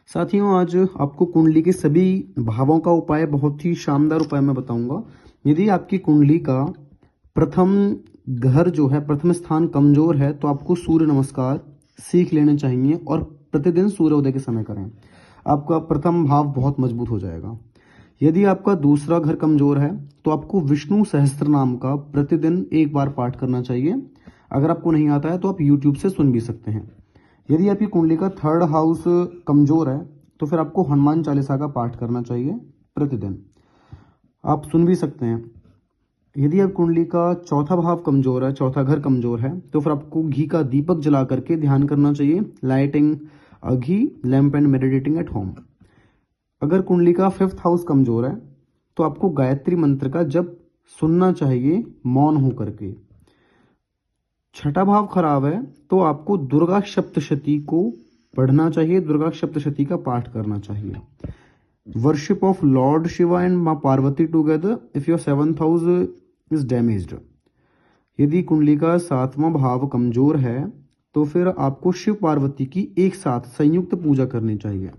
साथियों, आज आपको कुंडली के सभी भावों का उपाय, बहुत ही शानदार उपाय मैं बताऊंगा। यदि आपकी कुंडली का प्रथम घर जो है, प्रथम स्थान कमजोर है, तो आपको सूर्य नमस्कार सीख लेने चाहिए और प्रतिदिन सूर्योदय के समय करें। आपका प्रथम भाव बहुत मजबूत हो जाएगा। यदि आपका दूसरा घर कमजोर है तो आपको विष्णु सहस्त्र नाम का प्रतिदिन एक बार पाठ करना चाहिए। अगर आपको नहीं आता है तो आप YouTube से सुन भी सकते हैं। यदि आपकी कुंडली का थर्ड हाउस कमजोर है तो फिर आपको हनुमान चालीसा का पाठ करना चाहिए प्रतिदिन। आप सुन भी सकते हैं। यदि आप कुंडली का चौथा भाव कमजोर है, चौथा घर कमजोर है, तो फिर आपको घी का दीपक जला करके ध्यान करना चाहिए। Lighting ghee lamp and meditating at home. अगर कुंडली का फिफ्थ हाउस कमजोर है तो आपको गायत्री मंत्र का जप सुनना चाहिए मौन होकर के। छठा भाव खराब है तो आपको दुर्गा सप्तशती को पढ़ना चाहिए, दुर्गा सप्तशती का पाठ करना चाहिए। Worship of lord Shiva and Maa Parvati together if your seventh house is damaged. यदि कुंडली का सातवां भाव कमजोर है तो फिर आपको शिव पार्वती की एक साथ संयुक्त पूजा करनी चाहिए।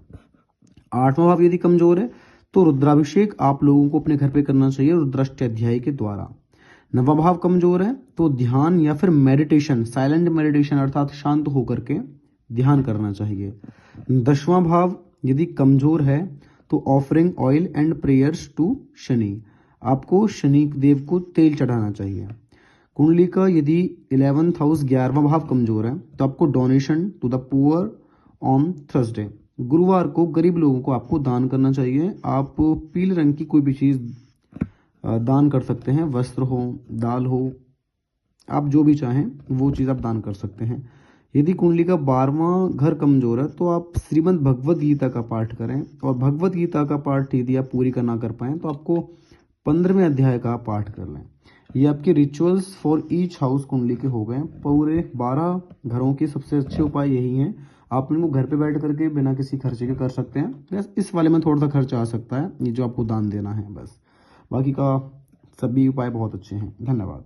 आठवां भाव यदि कमजोर है तो रुद्राभिषेक आप लोगों को अपने घर पे करना चाहिए रुद्राष्टाध्यायी के द्वारा। नवा भाव कमजोर है तो ध्यान या फिर मेडिटेशन, साइलेंट मेडिटेशन अर्थात शांत होकर के ध्यान करना चाहिए। दसवां भाव यदि कमजोर है तो offering oil and prayers to Shani, आपको शनि देव को तेल चढ़ाना चाहिए। कुंडली का यदि 11th हाउस 11वां भाव कमजोर है तो आपको donation to the poor on Thursday, गुरुवार को गरीब लोगों को आपको दान करना चाहिए। आप पीले रंग की कोई भी चीज दान कर सकते हैं, वस्त्र हो, दाल हो, आप जो भी चाहें वो चीज़ आप दान कर सकते हैं। यदि कुंडली का 12वां घर कमजोर है तो आप श्रीमद् भगवत गीता का पाठ करें, और भगवत गीता का पाठ यदि आप पूरी करना कर पाएं तो आपको 15वें अध्याय का पाठ कर लें। ये आपके रिचुअल्स फॉर ईच हाउस कुंडली के हो गए। पूरे 12 घरों के सबसे अच्छे उपाय यही हैं। आप इनको घर पे बैठ करके बिना किसी खर्चे के कर सकते हैं। बस इस वाले में थोड़ा सा खर्चा आ सकता है, ये जो आपको दान देना है बस। बाकी का सभी उपाय बहुत अच्छे हैं। धन्यवाद।